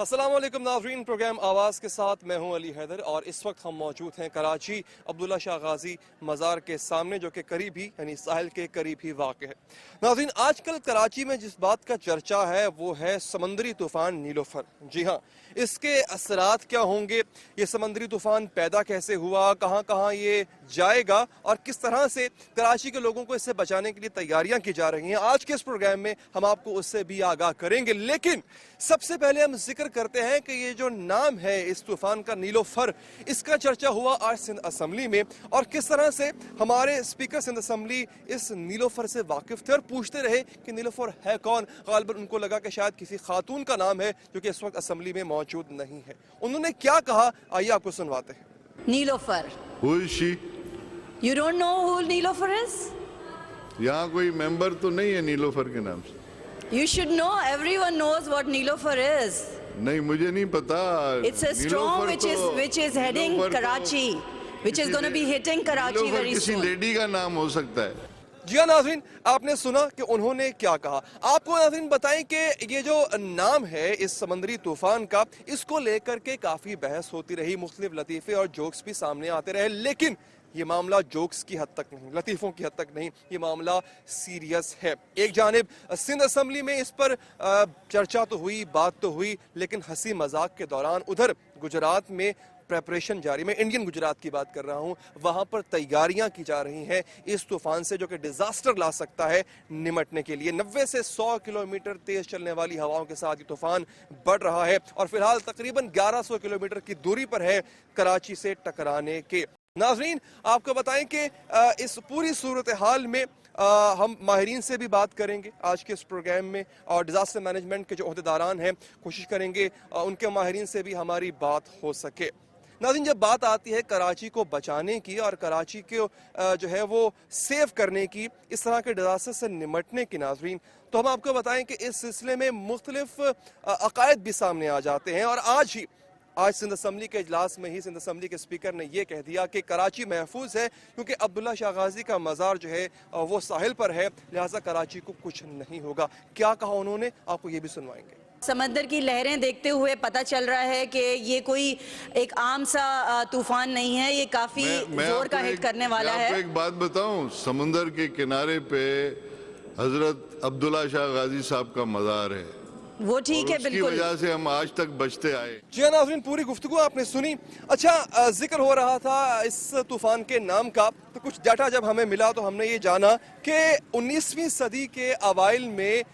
अस्सलाम वालेकुम नाज़रीन, प्रोग्राम आवाज़ के साथ मैं हूं अली हैदर और इस वक्त हम मौजूद हैं कराची अब्दुल्ला शाह गाजी मज़ार के सामने, जो कि करीब ही यानी साहिल के करीब ही वाक़ है। नाज़रीन, आजकल कराची में जिस बात का चर्चा है वो है समंदरी तूफ़ान नीलोफर। जी हाँ, इसके असरात क्या होंगे, ये समंदरी तूफ़ान पैदा कैसे हुआ, कहाँ कहाँ ये जाएगा और किस तरह से कराची के लोगों को इससे बचाने के लिए तैयारियां की जा रही हैं, आज के इस प्रोग्राम में हम आपको उससे भी आगाह करेंगे। लेकिन सबसे पहले हम जिक्र करते हैं कि ये जो नाम है इस तूफान का नीलोफर, इसका चर्चा हुआ आज सिंध असम्बली में और किस तरह से हमारे स्पीकर सिंध असम्बली इस नीलोफर से वाकिफ थे और पूछते रहे कि नीलोफर है कौन। गालिबन उनको लगा कि शायद किसी खातून का नाम है जो कि इस वक्त असम्बली में मौजूद नहीं है। उन्होंने क्या कहा, आइए आपको सुनवाते हैं। Nilofar. Who is she? You don't know who Nilofar is? यहाँ कोई मेंबर तो नहीं है नीलोफर के नाम से? You should know. Everyone knows what Nilofar is. नहीं, मुझे नहीं पता। It's a storm which is heading Karachi, which is going to be hitting Karachi very किसी soon. लेडी का नाम हो सकता है। जी हाँ नाज़रीन, आपने सुना कि उन्होंने क्या कहा। आपको नाज़रीन बताएं कि ये जो नाम है इस समंदरी तूफान का, इसको लेकर के काफ़ी बहस होती रही, मुख्तलिफ लतीफ़े और जोक्स भी सामने आते रहे, लेकिन ये मामला जोक्स की हद तक नहीं, लतीफ़ों की हद तक नहीं, ये मामला सीरियस है। एक जानिब सिंध असम्बली में इस पर चर्चा तो हुई, बात तो हुई, लेकिन हंसी मजाक के दौरान उधर गुजरात में प्रेपरेशन जारी, मैं इंडियन गुजरात की बात कर रहा हूँ, वहाँ पर तैयारियां की जा रही हैं इस तूफान से जो कि डिजास्टर ला सकता है निमटने के लिए। 90 से 100 किलोमीटर तेज चलने वाली हवाओं के साथ ये तूफान बढ़ रहा है और फिलहाल तकरीबन 1100 किलोमीटर की दूरी पर है कराची से टकराने के। नाज़रीन, आपको बताएं कि इस पूरी सूरत हाल में हम माहिरीन से भी बात करेंगे आज के इस प्रोग्राम में और डिज़ास्टर मैनेजमेंट के जो अहदेदारान हैं कोशिश करेंगे उनके माहिरीन से भी हमारी बात हो सके। नाज़रीन, जब बात आती है कराची को बचाने की और कराची को जो है वो सेव करने की, इस तरह के डिज़ास्टर से निमटने की, नाज़रीन, तो हम आपको बताएं कि इस सिलसिले में मुख्तलिफ अकायद भी सामने आ जाते हैं और आज सिंध असम्बली के इजलास में ही सिंध असम्बली के स्पीकर ने यह कह दिया कि कराची महफूज है क्योंकि अब्दुल्ला शाह गाजी का मज़ार जो है वो साहिल पर है, लिहाजा कराची को कुछ नहीं होगा। क्या कहा उन्होंने, आपको ये भी सुनवाएंगे। समंदर की लहरें देखते हुए पता चल रहा है कि ये कोई एक आम सा तूफान नहीं है, ये काफी जोर का हिट करने वाला है। मैं आपको एक बात बताऊं, समुंदर के किनारे पे हजरत अब्दुल्ला शाह गाजी साहब का मज़ार है, वो ठीक है, बिल्कुल। उसकी वजह से हम आज तक बचते आए। जी नाज़रीन, पूरी गुफ्तगू आपने सुनी। अच्छा, जिक्र हो रहा था इस तूफान के नाम का, तो कुछ डाटा जब हमें मिला तो हमने ये जाना कि 19वीं सदी के अवाइल में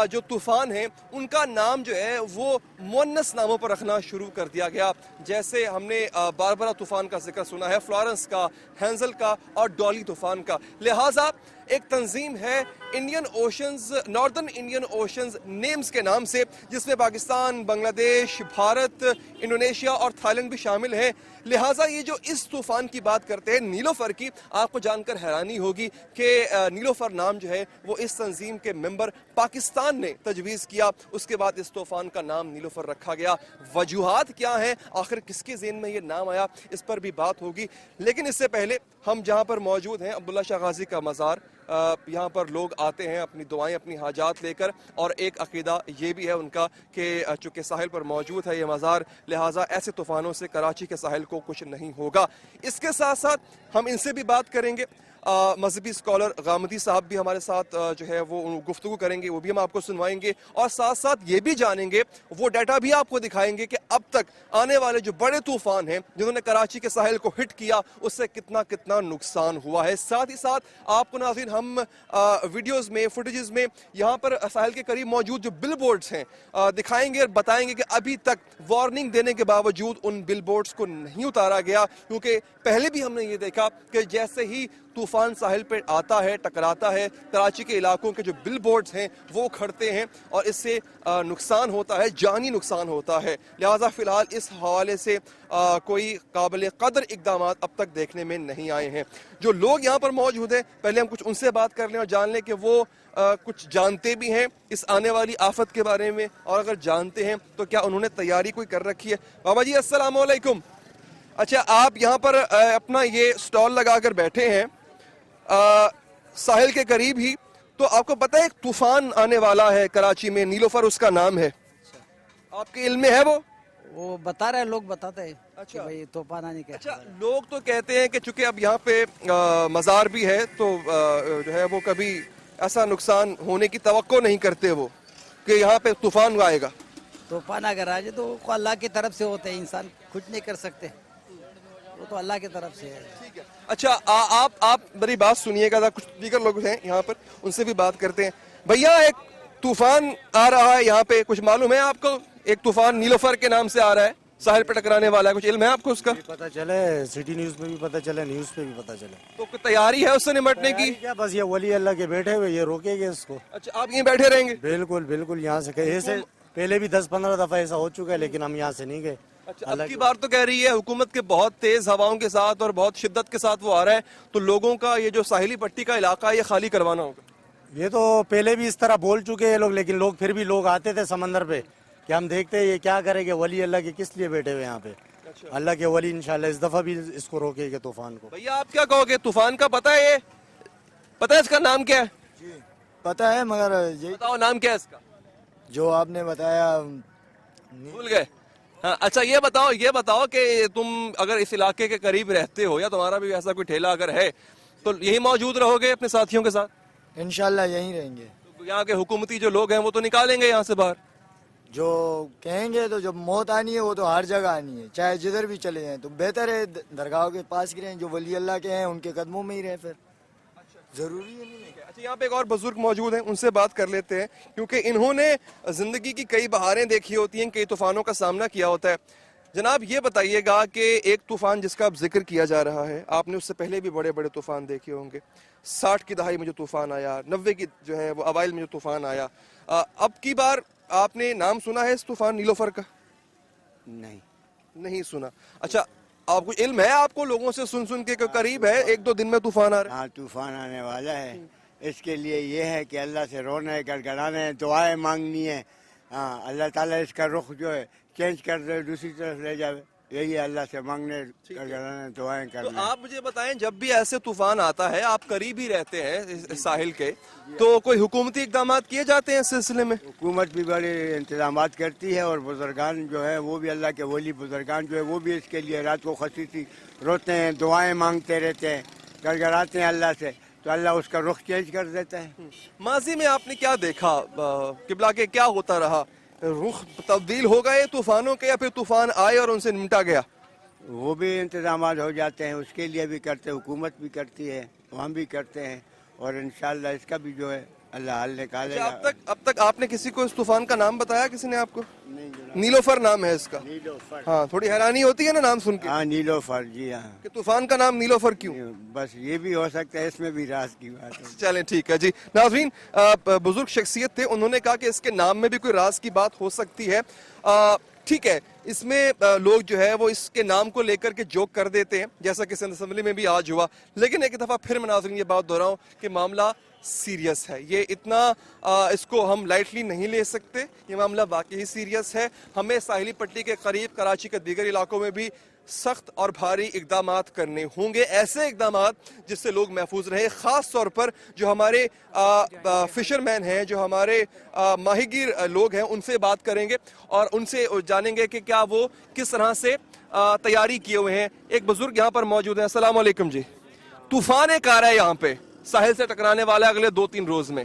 जो तूफान है उनका नाम जो है वो मुअन्नस नामों पर रखना शुरू कर दिया गया। जैसे हमने बारबरा तूफान का जिक्र सुना है, फ्लोरेंस का, हैंजल का और डॉली तूफान का। लिहाजा एक तंजीम है Indian oceans, northern Indian oceans names के नाम से, जिसमें पाकिस्तान, बांग्लादेश, भारत, इंडोनेशिया और थाईलैंड भी शामिल है। लिहाजा ये जो इस तूफान की बात करते हैं नीलोफर की, आपको जानकर हैरानी होगी कि नीलोफर नाम जो है वो इस तंजीम के मेंबर पाकिस्तान ने तजवीज़ किया, उसके बाद इस तूफान का नाम नीलोफर रखा गया। वजूहात क्या हैं, आखिर किसके ज़हन में ये नाम आया, इस पर भी बात होगी। लेकिन इससे पहले हम जहाँ पर मौजूद हैं, अब्दुल्ला शाह गाजी का मज़ार, यहाँ पर लोग आते हैं अपनी दुआएं, अपनी हाजात लेकर, और एक अकीदा ये भी है उनका कि चूँकि साहिल पर मौजूद है ये मज़ार, लिहाजा ऐसे तूफ़ानों से कराची के साहिल को कुछ नहीं होगा। इसके साथ साथ हम इनसे भी बात करेंगे, मजहबी स्कॉलर गामदी साहब भी हमारे साथ जो है वो गुफ्तगू करेंगे, वो भी हम आपको सुनवाएंगे और साथ साथ ये भी जानेंगे, वो डाटा भी आपको दिखाएंगे कि अब तक आने वाले जो बड़े तूफान हैं जिन्होंने कराची के साहिल को हिट किया उससे कितना कितना नुकसान हुआ है। साथ ही साथ आपको नाज़रीन हम वीडियोस में, फुटेजेस में यहाँ पर साहिल के करीब मौजूद जो बिल बोर्ड्स हैं दिखाएंगे और बताएंगे कि अभी तक वार्निंग देने के बावजूद उन बिल बोर्ड्स को नहीं उतारा गया, क्योंकि पहले भी हमने ये देखा कि जैसे ही तूफान साहिल पे आता है, टकराता है, कराची के इलाकों के जो बिल बोर्ड्स हैं वो खड़ते हैं और इससे नुकसान होता है, जानी नुकसान होता है। लिहाजा फ़िलहाल इस हवाले से कोई काबिल कदर इक़दाम अब तक देखने में नहीं आए हैं। जो लोग यहाँ पर मौजूद हैं, पहले हम कुछ उनसे बात कर लें और जान लें कि वो कुछ जानते भी हैं इस आने वाली आफत के बारे में, और अगर जानते हैं तो क्या उन्होंने तैयारी कोई कर रखी है। बाबा जी अस्सलाम वालेकुम। अच्छा, आप यहाँ पर अपना ये स्टॉल लगाकर बैठे हैं साहिल के करीब ही, तो आपको पता है एक तूफान आने वाला है कराची में, नीलोफर उसका नाम है। آپ کے علم میں ہے وہ بتا رہے لوگ بتاتے ہیں کہ اچھا۔ بھائی طوفان آنے کے اچھا لوگ تو کہتے ہیں کہ چونکہ اب یہاں پہ مزار بھی ہے تو جو ہے وہ کبھی ایسا نقصان ہونے کی توقع نہیں کرتے وہ کہ یہاں پہ طوفان آئے گا. طوفان اگر آ جائے تو وہ اللہ کی طرف سے ہوتے ہیں, انسان کچھ نہیں کر سکتے, وہ تو اللہ کی طرف سے ہے. ٹھیک ہے. اچھا آپ میری بات سنیے گا, کچھ دیگر لوگ ہیں یہاں پر ان سے بھی بات کرتے ہیں. بھیا ایک طوفان آ رہا ہے یہاں پہ, کچھ معلوم ہے آپ کو؟ ایک طوفان نیلوفر کے نام سے آ رہا ہے, ساحل پہ ٹکرانے والا ہے, کچھ علم ہے آپ کو اس کا؟ پتہ چلے, سٹی نیوز پہ بھی پتہ چلے, نیوز پہ بھی پتہ چلے. تو کوئی تیاری ہے اس سے نمٹنے کی؟ کیا بس یہ ولی اللہ کے بیٹھے ہوئے, یہ روکے گے اس کو. اچھا آپ یہیں بیٹھے رہیں گے؟ بالکل بالکل, یہاں سے ایسے پہلے بھی 10-15 دفعہ ایسا ہو چکا ہے, لیکن ہم یہاں سے نہیں گئے. اچھا اب کی بار تو کہہ رہی ہے حکومت کے بہت تیز ہواؤں کے ساتھ اور بہت شدت کے ساتھ وہ آ رہا ہے, تو لوگوں کا یہ جو ساحلی پٹی کا علاقہ ہے یہ خالی کروانا ہوگا. یہ تو پہلے بھی اس طرح بول چکے ہیں لوگ, لیکن لوگ پھر بھی لوگ آتے تھے سمندر پہ کہ ہم دیکھتے ہیں یہ کیا کریں گے, ولی اللہ کے کس لیے بیٹھے ہوئے یہاں پہ. اللہ کے ولی انشاءاللہ اس دفعہ بھی اس کو روکے گے طوفان کو. بھیا آپ کیا کہو گے, طوفان کا پتہ ہے, یہ پتہ ہے اس کا نام کیا ہے؟ جی پتہ ہے, مگر یہ بتاؤ نام کیا ہے اس کا؟ جو آپ نے بتایا بھول گئے؟ ہاں اچھا یہ بتاؤ کہ تم اگر اس علاقے کے قریب رہتے ہو یا تمہارا بھی ایسا کوئی ٹھیلا اگر ہے تو یہی موجود رہو گے اپنے ساتھیوں کے ساتھ؟ انشاءاللہ یہیں رہیں گے. تو یہاں کے حکومتی جو لوگ ہیں وہ تو نکالیں گے یہاں سے باہر. جو کہیں گے تو جب موت آنی ہے وہ تو ہر جگہ آنی ہے, چاہے جدھر بھی چلے جائیں, تو بہتر ہے درگاہوں کے پاس ہی رہیں, جو ولی اللہ کے ہیں ان کے قدموں میں ہی رہیں, پھر ضروری ہے نہیں. اچھا یہاں پہ ایک اور بزرگ موجود ہیں, ان سے بات کر لیتے ہیں, کیونکہ انہوں نے زندگی کی کئی بہاریں دیکھی ہوتی ہیں, کئی طوفانوں کا سامنا کیا ہوتا ہے. جناب یہ بتائیے گا کہ ایک طوفان جس کا اب ذکر کیا جا رہا ہے, آپ نے اس سے پہلے بھی بڑے بڑے طوفان دیکھے ہوں گے. 60 کی دہائی میں جو طوفان آیا, 90 کی جو ہے وہ اوائل میں جو طوفان آیا, اب کی بار آپ نے نام سنا ہے اس طوفان نیلوفر کا؟ نہیں سنا. اچھا آپ کو علم ہے, آپ کو لوگوں سے سن کے قریب ہے 1-2 دن میں طوفان آ رہا ہے؟ ہاں طوفان آنے والا ہے, اس کے لیے یہ ہے کہ اللہ سے رونا ہے, گڑگڑانا ہے, دعائیں مانگنی ہے. ہاں اللہ تعالیٰ اس کا رخ جو ہے چینج کر دے, دوسری طرف لے جائے, یہی ہے اللہ سے مانگنے, گڑگڑانے, دعائیں تو کرنا. آپ مجھے بتائیں, جب بھی ایسے طوفان آتا ہے, آپ قریب ہی رہتے ہیں اس ساحل کے, تو کوئی حکومتی اقدامات کیے جاتے ہیں اس سلسلے میں؟ حکومت بھی بڑے انتظامات کرتی ہے, اور بزرگان جو ہے وہ بھی اللہ کے ولی بزرگان جو ہے وہ بھی اس کے لیے رات کو خصوصی روتے ہیں, دعائیں مانگتے رہتے ہیں, گڑگڑاتے ہیں اللہ سے, تو اللہ اس کا رخ چینج کر دیتا ہے. ماضی میں آپ نے کیا دیکھا قبلہ کے, کیا ہوتا رہا, رخ تبدیل ہو گئے طوفانوں کے, یا پھر طوفان آئے اور ان سے نمٹا گیا؟ وہ بھی انتظامات ہو جاتے ہیں, اس کے لیے بھی کرتے, حکومت بھی کرتی ہے, ہم بھی کرتے ہیں, اور انشاءاللہ اس کا بھی جو ہے اللہ حل نکالے گا. اب تک آپ نے کسی کو اس طوفان کا نام بتایا, کسی نے آپ کو؟ نہیں جناب. نیلوفر نام ہے اس کا. نیلوفر. ہاں تھوڑی حیرانی ہوتی ہے نا نام سن کے, ہاں نیلوفر, جی ہاں. کہ طوفان کا نام نیلوفر کیوں؟ بس یہ بھی ہو سکتا ہے, اس میں بھی راز کی بات ہے. چلیں ٹھیک ہے جی. ناظرین بزرگ شخصیت تھے, انہوں نے کہا کہ اس کے نام میں بھی کوئی راز کی بات ہو سکتی ہے. ٹھیک ہے, اس میں لوگ جو ہے وہ اس کے نام کو لے کر کے جوک کر دیتے ہیں, جیسا کہ سندھ اسمبلی میں بھی آج ہوا. لیکن ایک دفعہ پھر میں ناظرین یہ بات دہراؤں کہ معاملہ سیریس ہے, یہ اتنا اس کو ہم لائٹلی نہیں لے سکتے, یہ معاملہ واقعی سیریس ہے. ہمیں ساحلی پٹی کے قریب, کراچی کے دیگر علاقوں میں بھی سخت اور بھاری اقدامات کرنے ہوں گے, ایسے اقدامات جس سے لوگ محفوظ رہیں, خاص طور پر جو ہمارے فشرمین ہیں, جو ہمارے ماہی گیر لوگ ہیں, ان سے بات کریں گے اور ان سے جانیں گے کہ کیا وہ کس طرح سے تیاری کیے ہوئے ہیں. ایک بزرگ یہاں پر موجود ہیں. السلام علیکم جی. طوفان ایک آ رہا ہے یہاں پہ, ساحل سے ٹکرانے والا ہے اگلے 2-3 روز میں,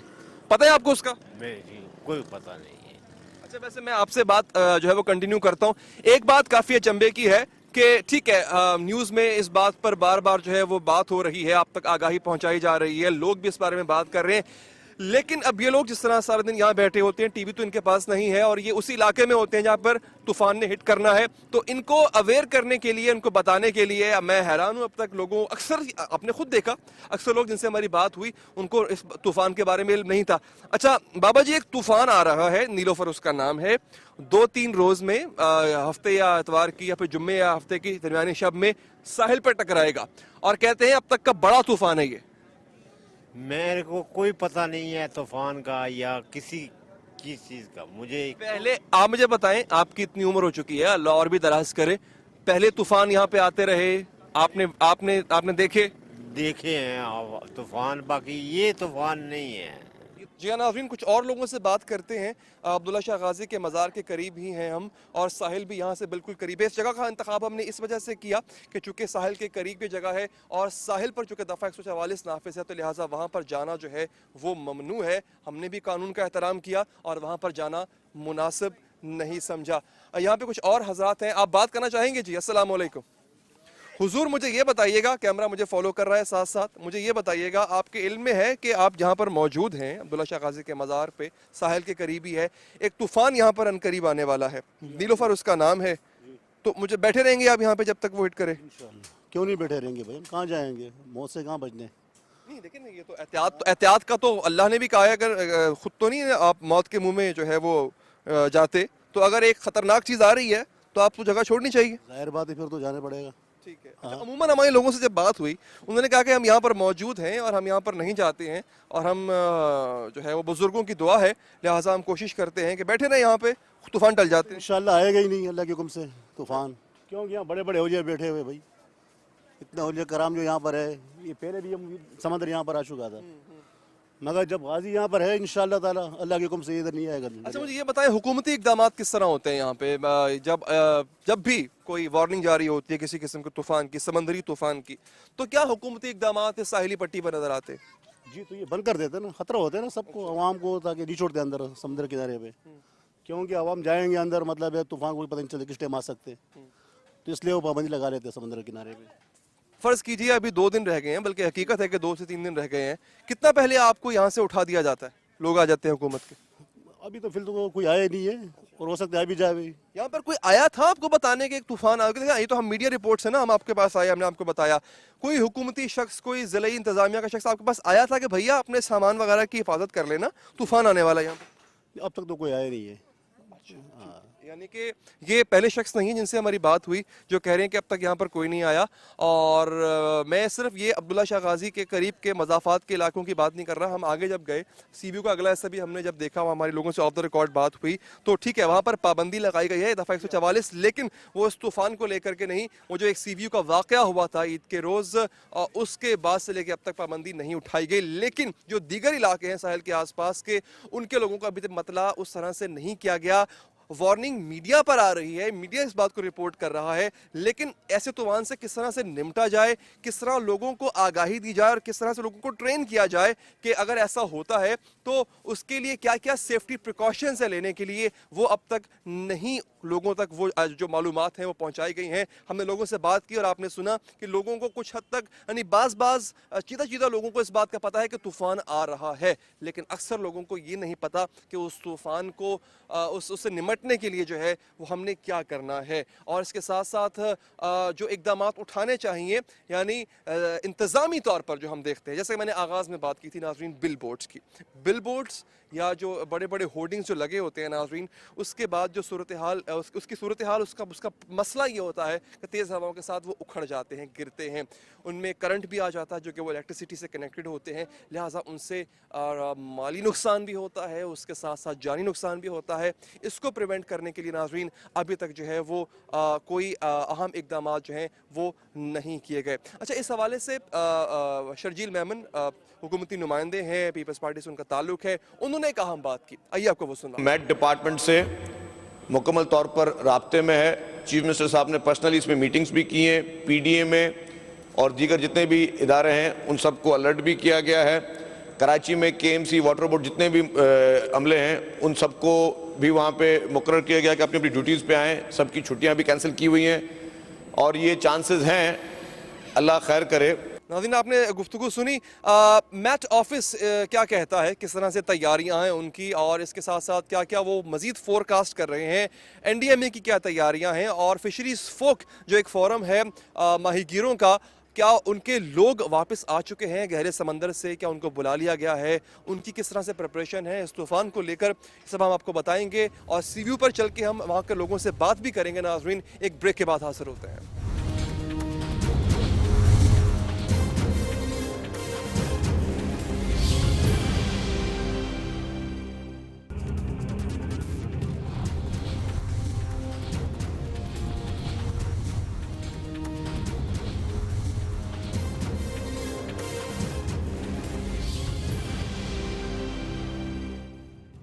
پتہ ہے آپ کو اس کا؟ جی کوئی پتہ نہیں ہے. اچھا ویسے میں آپ سے بات جو ہے وہ کنٹینیو کرتا ہوں. ایک بات کافی اچنبے کی ہے کہ ٹھیک ہے نیوز میں اس بات پر بار بار جو ہے وہ بات ہو رہی ہے, آپ تک آگاہی پہنچائی جا رہی ہے, لوگ بھی اس بارے میں بات کر رہے ہیں, لیکن اب یہ لوگ جس طرح سارے دن یہاں بیٹھے ہوتے ہیں, ٹی وی تو ان کے پاس نہیں ہے, اور یہ اسی علاقے میں ہوتے ہیں جہاں پر طوفان نے ہٹ کرنا ہے, تو ان کو اویئر کرنے کے لیے, ان کو بتانے کے لیے میں حیران ہوں. اب تک لوگوں, اکثر آپ نے خود دیکھا, اکثر لوگ جن سے ہماری بات ہوئی ان کو اس طوفان کے بارے میں علم نہیں تھا. اچھا بابا جی, ایک طوفان آ رہا ہے, نیلوفر اس کا نام ہے, 2-3 روز میں, ہفتے یا اتوار کی یا پھر جمعے یا ہفتے کی درمیانی شب میں ساحل پر ٹکرائے گا, اور کہتے ہیں اب تک کا بڑا طوفان ہے یہ. میرے کو کوئی پتہ نہیں ہے طوفان کا یا کسی چیز کا. مجھے پہلے آپ مجھے بتائیں, آپ کی اتنی عمر ہو چکی ہے, اللہ اور بھی دراز کرے, پہلے طوفان یہاں پہ آتے رہے, آپ نے دیکھے ہیں طوفان, باقی یہ طوفان نہیں ہے. یہ جی ہاں ناظرین، کچھ اور لوگوں سے بات کرتے ہیں. عبداللہ شاہ غازی کے مزار کے قریب ہی ہیں ہم، اور ساحل بھی یہاں سے بالکل قریب ہے. اس جگہ کا انتخاب ہم نے اس وجہ سے کیا کہ چونکہ ساحل کے قریب یہ جگہ ہے اور ساحل پر چونکہ دفعہ 144 نافذ ہے، تو لہٰذا وہاں پر جانا جو ہے وہ ممنوع ہے. ہم نے بھی قانون کا احترام کیا اور وہاں پر جانا مناسب نہیں سمجھا. یہاں پہ کچھ اور حضرات ہیں، آپ بات کرنا چاہیں گے؟ جی السلام علیکم. حضور مجھے یہ بتائیے گا، کیمرہ مجھے فالو کر رہا ہے ساتھ ساتھ، مجھے یہ بتائیے گا آپ کے علم میں ہے کہ آپ جہاں پر موجود ہیں عبداللہ شاہ غازی کے مزار پہ ساحل کے قریبی ہے، ایک طوفان یہاں پر عنقریب آنے والا ہے، نیلوفر اس کا نام ہے، تو مجھے بیٹھے رہیں گے آپ یہاں پہ جب تک وہ ہٹ کرے؟ کیوں نہیں بیٹھے رہیں گے بھائی، کہاں جائیں گے، موت سے کہاں بچنے. نہیں لیکن یہ تو احتیاط کا تو اللہ نے بھی کہا ہے، اگر خود تو نہیں آپ موت کے منہ میں جو ہے وہ جاتے، تو اگر ایک خطرناک چیز آ رہی ہے تو آپ کو جگہ چھوڑنی چاہیے. ظاہر بات ہے پھر تو جانا پڑے گا. ٹھیک ہے. اچھا، عموماً ہمارے لوگوں سے جب بات ہوئی انہوں نے کہا کہ ہم یہاں پر موجود ہیں اور ہم یہاں پر نہیں جاتے ہیں، اور ہم جو ہے وہ بزرگوں کی دعا ہے، لہٰذا ہم کوشش کرتے ہیں کہ بیٹھے رہیں یہاں پہ، طوفان ٹل جاتے ہیں. انشاءاللہ آئے گا ہی نہیں اللہ کے حکم سے طوفان، کیونکہ یہاں بڑے بڑے اولیاء بیٹھے ہوئے بھائی، اتنا اولیاء کرام جو یہاں پر ہے. یہ پہلے بھی سمندر یہاں پر آ چکا تھا، مگر جب غازی یہاں پر ہے انشاءاللہ تعالی اللہ کے حکم سے ادھر نہیں آئے گا. اچھا مجھے یہ بتائیں، حکومتی اقدامات کس طرح ہوتے ہیں یہاں پہ جب بھی کوئی وارننگ جاری ہوتی ہے کسی قسم کے طوفان کی، سمندری طوفان کی، تو کیا حکومتی اقدامات اس ساحلی پٹی پر نظر آتے ہیں؟ جی تو یہ بند کر دیتے ہیں نا، خطرہ ہوتا ہے نا سب کو، عوام کو، تاکہ نہیں چھوڑتے اندر سمندر کنارے پہ، کیونکہ عوام جائیں گے اندر، مطلب ہے طوفان کو پتہ نہیں چلے کس ٹائم آ سکتے، تو اس لیے وہ پابندی لگا لیتے ہیں سمندر کنارے پہ. فرض کیجئے ابھی 2 دن رہ گئے ہیں، بلکہ حقیقت ہے کہ 2 سے 3 دن رہ گئے ہیں، کتنا پہلے آپ کو یہاں سے اٹھا دیا جاتا ہے؟ لوگ آ جاتے ہیں حکومت کے. ابھی تو فی الحال تو کوئی آیا نہیں ہے، اور ہو سکتا ہے ابھی جائے. یہاں پر کوئی آیا تھا آپ کو بتانے کہ ایک طوفان آ گیا؟ یہ تو ہم میڈیا رپورٹس ہیں نا، ہم آپ کے پاس آئے، ہم نے آپ کو بتایا. کوئی حکومتی شخص، کوئی ضلعی انتظامیہ کا شخص آپ کے پاس آیا تھا کہ بھیا اپنے سامان وغیرہ کی حفاظت کر لینا، طوفان آنے والا ہے یہاں پہ؟ اب تک تو کوئی آیا نہیں ہے. یعنی کہ یہ پہلے شخص نہیں جن سے ہماری بات ہوئی جو کہہ رہے ہیں کہ اب تک یہاں پر کوئی نہیں آیا. اور میں صرف یہ عبداللہ شاہ غازی کے قریب کے مضافات کے علاقوں کی بات نہیں کر رہا. ہم آگے جب گئے سی بی یو کا اگلا حصہ بھی ہم نے جب دیکھا، ہمارے لوگوں سے آف دا ریکارڈ بات ہوئی، تو ٹھیک ہے وہاں پر پابندی لگائی گئی ہے دفعہ 144، لیکن وہ اس طوفان کو لے کر کے نہیں. وہ جو ایک سی بی یو کا واقعہ ہوا تھا عید کے روز، اس کے بعد سے لے کے اب تک پابندی نہیں اٹھائی گئی. لیکن جو دیگر علاقے ہیں ساحل کے آس پاس کے، ان کے لوگوں کا ابھی تک مطلع اس طرح سے نہیں کیا گیا. وارننگ میڈیا پر آ رہی ہے، میڈیا اس بات کو رپورٹ کر رہا ہے، لیکن ایسے طوفان سے کس طرح سے نمٹا جائے، کس طرح لوگوں کو آگاہی دی جائے اور کس طرح سے لوگوں کو ٹرین کیا جائے کہ اگر ایسا ہوتا ہے تو اس کے لیے کیا کیا سیفٹی پریکاشنز ہیں لینے کے لیے، وہ اب تک نہیں لوگوں تک وہ جو معلومات ہیں وہ پہنچائی گئی ہیں. ہم نے لوگوں سے بات کی اور آپ نے سنا کہ لوگوں کو کچھ حد تک، یعنی بعض چیدہ لوگوں کو اس بات کا پتہ ہے کہ طوفان آ رہا ہے، لیکن اکثر لوگوں کو یہ نہیں پتہ کہ اس طوفان کو اس سے نمٹنے کے لیے جو ہے وہ ہم نے کیا کرنا ہے. اور اس کے ساتھ ساتھ جو اقدامات اٹھانے چاہیے، یعنی انتظامی طور پر جو ہم دیکھتے ہیں، جیسے میں نے آغاز میں بات کی تھی ناظرین بل بورڈز کی، بل بورڈز یا جو بڑے بڑے ہورڈنگز جو لگے ہوتے ہیں ناظرین، اس کے بعد جو صورتحال، اس کی صورتحال، اس کا مسئلہ یہ ہوتا ہے کہ تیز ہواؤں کے ساتھ وہ اکھڑ جاتے ہیں، گرتے ہیں، ان میں کرنٹ بھی آ جاتا ہے جو کہ وہ الیکٹریسٹی سے کنیکٹڈ ہوتے ہیں، لہٰذا ان سے مالی نقصان بھی ہوتا ہے، اس کے ساتھ ساتھ جانی نقصان بھی ہوتا ہے. اس کو پریونٹ کرنے کے لیے ناظرین ابھی تک جو ہے وہ کوئی اہم اقدامات جو ہیں وہ نہیں کیے گئے. اچھا اس حوالے سے شرجیل میمن حکومتی نمائندے ہیں، پیپلز پارٹی سے ان کا تعلق ہے، انہوں نے ایک اہم بات کی، آئیے آپ کو وہ سنا. میٹ ڈپارٹمنٹ سے مکمل طور پر رابطے میں ہے. چیف منسٹر صاحب نے پرسنلی اس میں میٹنگز بھی کی ہیں، پی ڈی اے میں اور دیگر جتنے بھی ادارے ہیں ان سب کو الرٹ بھی کیا گیا ہے. کراچی میں کے ایم سی، واٹر بورڈ، جتنے بھی عملے ہیں ان سب کو بھی وہاں پہ مقرر کیا گیا کہ اپنی اپنی ڈیوٹیز پہ آئیں. سب کی چھٹیاں بھی کینسل کی ہوئی ہیں اور یہ چانسز ہیں، اللہ خیر کرے. ناظرین آپ نے گفتگو سنی. میٹ آفس کیا کہتا ہے، کس طرح سے تیاریاں ہیں ان کی، اور اس کے ساتھ ساتھ کیا کیا وہ مزید فورکاسٹ کر رہے ہیں، این ڈی ایم اے کی کیا تیاریاں ہیں، اور فشریز فوک جو ایک فورم ہے ماہی گیروں کا، کیا ان کے لوگ واپس آ چکے ہیں گہرے سمندر سے، کیا ان کو بلا لیا گیا ہے، ان کی کس طرح سے پریپریشن ہے اس طوفان کو لے کر، سب ہم آپ کو بتائیں گے. اور سی ویو پر چل کے ہم وہاں کے لوگوں سے بات بھی کریں گے. ناظرین ایک بریک کے بعد حاضر ہوتے ہیں.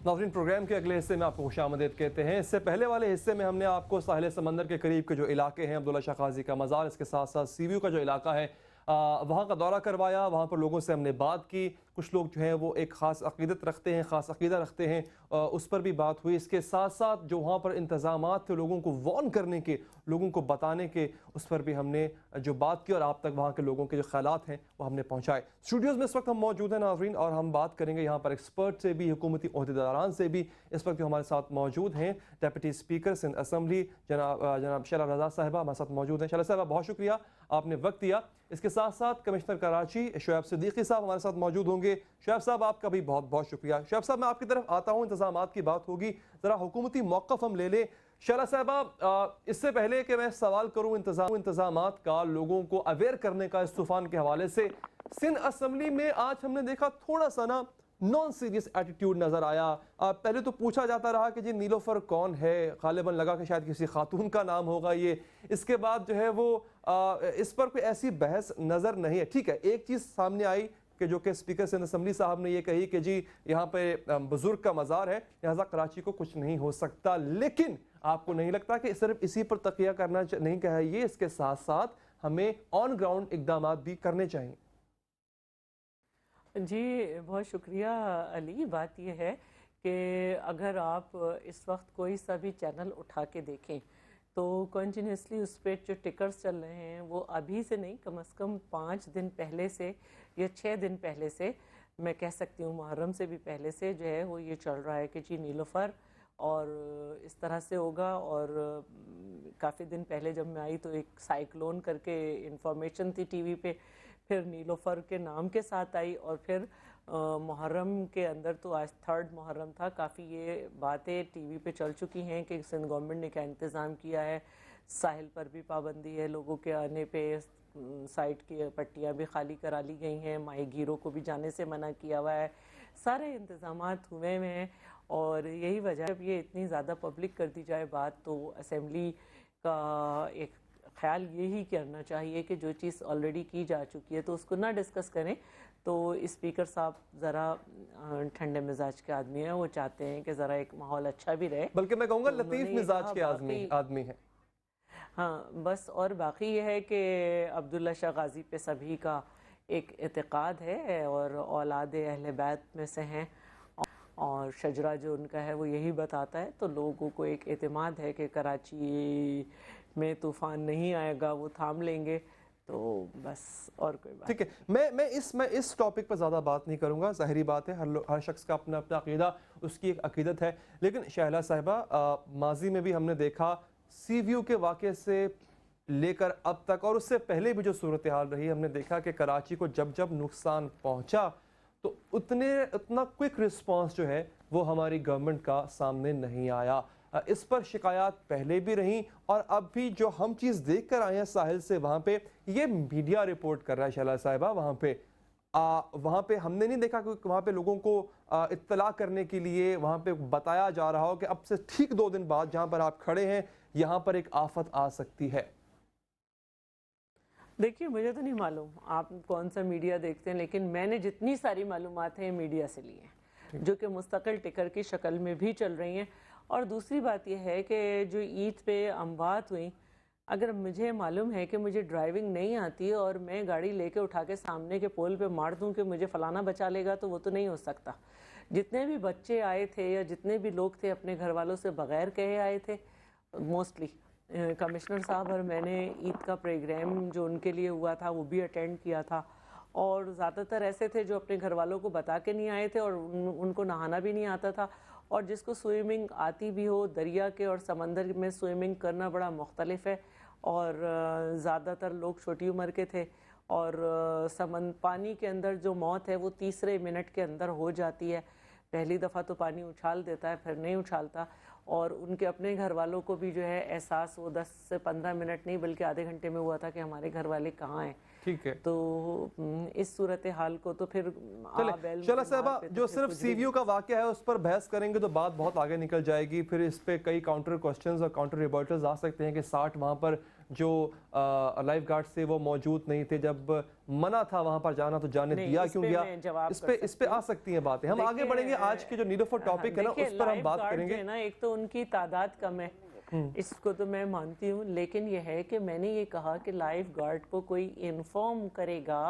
नाज़रीन, प्रोग्राम के अगले हिस्से में आपको खुशामदीद कहते हैं। इससे पहले वाले हिस्से में हमने आपको साहिल समंदर के करीब के जो इलाके हैं, अब्दुल्ला शाह गाजी का मज़ार, इसके साथ साथ सी व्यू का जो इलाका है वहाँ का दौरा करवाया। वहाँ पर लोगों से हमने बात की। कुछ लोग जो हैं वो एक ख़ास अक़ीदत रखते हैं, ख़ास अक़ीदा रखते हैं, उस पर भी बात हुई। इसके साथ साथ जो वहाँ पर इंतज़ामात थे लोगों को वार्न करने के, लोगों को बताने के, उस पर भी हमने जो बात की और आप तक वहाँ के लोगों के जो ख़यालात हैं वो हमने पहुँचाए। स्टूडियोज़ में इस वक्त हम मौजूद हैं नाज़रीन, और हम बात करेंगे यहाँ पर एक्सपर्ट से भी, हुकूमती ओहदेदारान से भी। इस वक्त जो हमारे साथ मौजूद हैं डेप्यूटी स्पीकर सिंध असम्बली जनाब शैला रज़ा साहिबा हमारे साथ मौजूद हैं। शैला साहिबा, बहुत शुक्रिया, आपने वक्त दिया। इसके साथ साथ कमिश्नर कराची शोएब सिद्दीकी साहब हमारे साथ मौजूद होंगे। शोएब साहब, आपका भी बहुत बहुत शुक्रिया। शोएब साहब, मैं आपकी तरफ आता हूँ, इंतज़ामात की बात होगी, ज़रा हुकूमती मौक़िफ़ हम ले लें। शैला साहिबा, इससे पहले कि मैं सवाल करूँ इंतज़ामात का, लोगों को अवेयर करने का इस तूफ़ान के हवाले से, सिंध असम्बली में आज हमने देखा थोड़ा सा ना नॉन सीरियस एटीट्यूड नज़र आया। पहले तो पूछा जाता रहा कि जी नीलोफर कौन है, गालिबन लगा कि शायद किसी खातून का नाम होगा ये। इसके बाद जो है वो इस पर कोई ऐसी बहस नज़र नहीं है। ठीक है, एक चीज़ सामने आई कि जो कि स्पीकर सिंध असम्बली साहब ने ये कही कि जी यहाँ पे बुजुर्ग का मज़ार है, लिहाजा कराची को कुछ नहीं हो सकता। लेकिन आपको नहीं लगता कि सिर्फ इसी पर तकिया करना नहीं चाहिए, इसके साथ साथ हमें ऑन ग्राउंड इकदाम भी करने चाहिए? जी बहुत शुक्रिया अली। बात यह है कि अगर आप इस वक्त कोई सा भी चैनल उठा के देखें तो कंटिन्यूसली उस पर जो टिकर्स चल रहे हैं वो अभी से नहीं, कम से कम 5 दिन पहले से या 6 दिन पहले से, मैं कह सकती हूँ मुहर्रम से भी पहले से जो है वो ये चल रहा है कि जी नीलोफर और इस तरह से होगा। और काफ़ी दिन पहले जब मैं आई तो एक साइक्लोन करके इंफॉर्मेशन थी टीवी पे, फिर नीलोफर के नाम के साथ आई, और फिर मुहर्रम के अंदर तो आज 3rd मुहर्रम था, काफ़ी ये बातें टीवी पे चल चुकी हैं कि सिंध गवर्नमेंट ने क्या इंतज़ाम किया है। साहिल पर भी पाबंदी है, लोगों के आने पे साइड की पट्टियाँ भी खाली करा ली गई हैं, माही गिरों को भी जाने से मना किया हुआ है, सारे इंतज़ामात हुए हुए हैं। और यही वजह, जब ये इतनी ज़्यादा पब्लिक कर दी जाए बात, तो असम्बली का एक ख्याल यही करना चाहिए कि जो चीज़ ऑलरेडी की जा चुकी है तो उसको ना डिस्कस करें। तो स्पीकर साहब ज़रा ठंडे मिजाज के आदमी हैं, वो चाहते हैं कि ज़रा एक माहौल अच्छा भी रहे, बल्कि मैं कहूँगा तो लतीफ़ मिजाज के आदमी हैं। हाँ बस, और बाकी ये है कि अब्दुल्ला शाह गाजी पे सभी का एक एतक़ाद है और औलाद अहले बैत में से हैं, और शजरा जो उनका है वो यही बताता है। तो लोगों को एक एतमाद है कि कराची में तूफ़ान नहीं आएगा, वो थाम लेंगे। तो बस, और कोई बात। ठीक है, मैं इस टॉपिक पर ज़्यादा बात नहीं करूँगा। ज़ाहिरी बात है, हर शख्स का अपना अपना अक़ीदा, उसकी एक अक़ीदत है। लेकिन शैला साहिबा, माजी में भी हमने देखा सी व्यू के वाक़े से लेकर अब तक, और उससे पहले भी जो सूरत हाल रही, हमने देखा कि कराची को जब जब नुकसान पहुँचा तो उतना क्विक रिस्पॉन्स जो है वो हमारी गवर्नमेंट का सामने नहीं आया। इस पर शिकायत पहले भी रहीं, और अब भी जो हम चीज़ देख कर आए हैं साहिल से, वहाँ पे ये मीडिया रिपोर्ट कर रहा है शैला साहिबा, वहाँ पे हमने नहीं देखा कि वहाँ पे लोगों को इत्तला करने के लिए वहाँ पे बताया जा रहा हो कि अब से ठीक 2 दिन बाद जहाँ पर आप खड़े हैं यहाँ पर एक आफत आ सकती है। देखिए, मुझे तो नहीं मालूम आप कौन सा मीडिया देखते हैं, लेकिन मैंने जितनी सारी मालूमात हैं मीडिया से ली हैं, जो कि मुस्तकिल टिकर की शक्ल में भी चल रही हैं। और दूसरी बात यह है कि जो ईद पे अमवात हुई, अगर मुझे मालूम है कि मुझे ड्राइविंग नहीं आती और मैं गाड़ी लेके उठा के सामने के पोल पे मार दूं कि मुझे फलाना बचा लेगा, तो वो तो नहीं हो सकता। जितने भी बच्चे आए थे या जितने भी लोग थे अपने घर वालों से बग़ैर कहे आए थे, मोस्टली कमिश्नर साहब और मैंने ईद का प्रोग्राम जो उनके लिए हुआ था वो भी अटेंड किया था। और ज़्यादातर ऐसे थे जो अपने घर वालों को बता के नहीं आए थे और उनको नहाना भी नहीं आता था, और जिसको स्विमिंग आती भी हो, दरिया के और समंदर में स्विमिंग करना बड़ा मुख्तलिफ है। और ज़्यादातर लोग छोटी उम्र के थे, और पानी के अंदर जो मौत है वो 3 मिनट के अंदर हो जाती है। पहली दफ़ा तो पानी उछाल देता है, फिर नहीं उछालता, और उनके अपने घर वालों को भी जो है एहसास वो 10 से 15 मिनट नहीं बल्कि आधे घंटे में हुआ था कि हमारे घर वाले कहाँ हैं। ठीक है, तो इस सूरत हाल को तो फिर शैला साहिबा, जो सिर्फ सीवीयू का वाक़या है उस पर बहस करेंगे तो बात बहुत आगे निकल जाएगी। फिर इस पे कई काउंटर क्वेश्चंस और काउंटर रिबर्टल्स आ सकते हैं कि 60 वहाँ पर जो लाइफ गार्ड से वो मौजूद नहीं थे, जब मना था वहां पर जाना तो जाने दिया क्यों गया? इस पे आ सकती हैं बातें। हम आगे बढ़ेंगे। आज के जो नीड ऑफ टॉपिक है ना उस पर हम बात करेंगे ना। एक तो उनकी तादाद कम है, इसको तो मैं मानती हूँ, लेकिन ये है कि मैंने ये कहा कि लाइफ गार्ड को कोई इन्फॉर्म करेगा।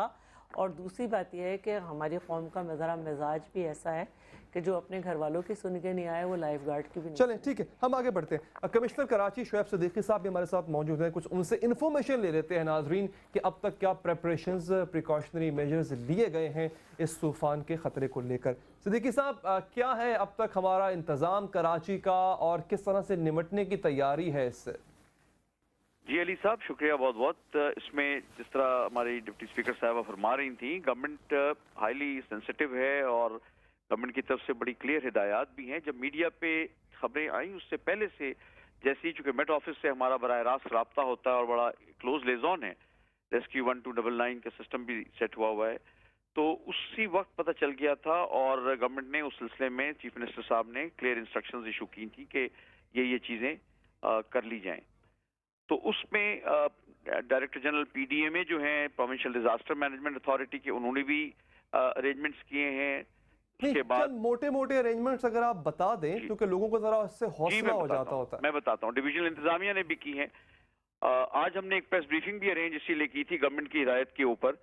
और दूसरी बात यह है कि हमारी कौम का ज़रा मिजाज भी ऐसा है कि जो अपने घर वालों की सुन के नहीं आए वो लाइफ गार्ड की भी नहीं। चलें ठीक है, हम आगे बढ़ते हैं। कमिश्नर कराची शोएब सिद्दीकी साहब भी हमारे साथ मौजूद हैं, कुछ उनसे इन्फॉर्मेशन ले लेते हैं नाजरीन कि अब तक क्या प्रिपरेशंस, प्रिकॉशनरी मेजर्स लिए गए हैं इस तूफान के खतरे को लेकर। सिद्दीकी साहब, क्या है अब तक हमारा इंतजाम कराची का और किस तरह से निमटने की तैयारी है इससे? जी अली साहब, शुक्रिया बहुत बहुत। इसमें जिस तरह हमारी डिप्टी स्पीकर साहबा फरमा रही थी, गवर्नमेंट हाईली सेंसिटिव है और गवर्नमेंट की तरफ से बड़ी क्लियर हिदायत भी हैं। जब मीडिया पे खबरें आई उससे पहले से, जैसे ही चूंकि मेट ऑफिस से हमारा बराह रास्त रब्ता होता है और बड़ा क्लोज लेजॉन है, रेस्क्यू 1299 का सिस्टम भी सेट हुआ है, तो उसी वक्त पता चल गया था और गवर्नमेंट ने उस सिलसिले में चीफ मिनिस्टर साहब ने क्लियर इंस्ट्रक्शंस इशू की थी कि ये चीज़ें कर ली जाएं। तो उसमें डायरेक्टर जनरल पीडीएमए जो हैं, प्रोविंशियल डिजास्टर मैनेजमेंट अथॉरिटी के, उन्होंने भी अरेंजमेंट्स किए हैं। उसके बाद मोटे मोटे अरेंजमेंट्स अगर आप बता दें, क्योंकि लोगों को जरा उससे हौसला हो जाता होता है। मैं बताता हूँ। डिविजनल इंतजामिया ने भी की है। आज हमने एक प्रेस ब्रीफिंग भी अरेंज इसीलिए की थी गवर्नमेंट की हिदायत के ऊपर,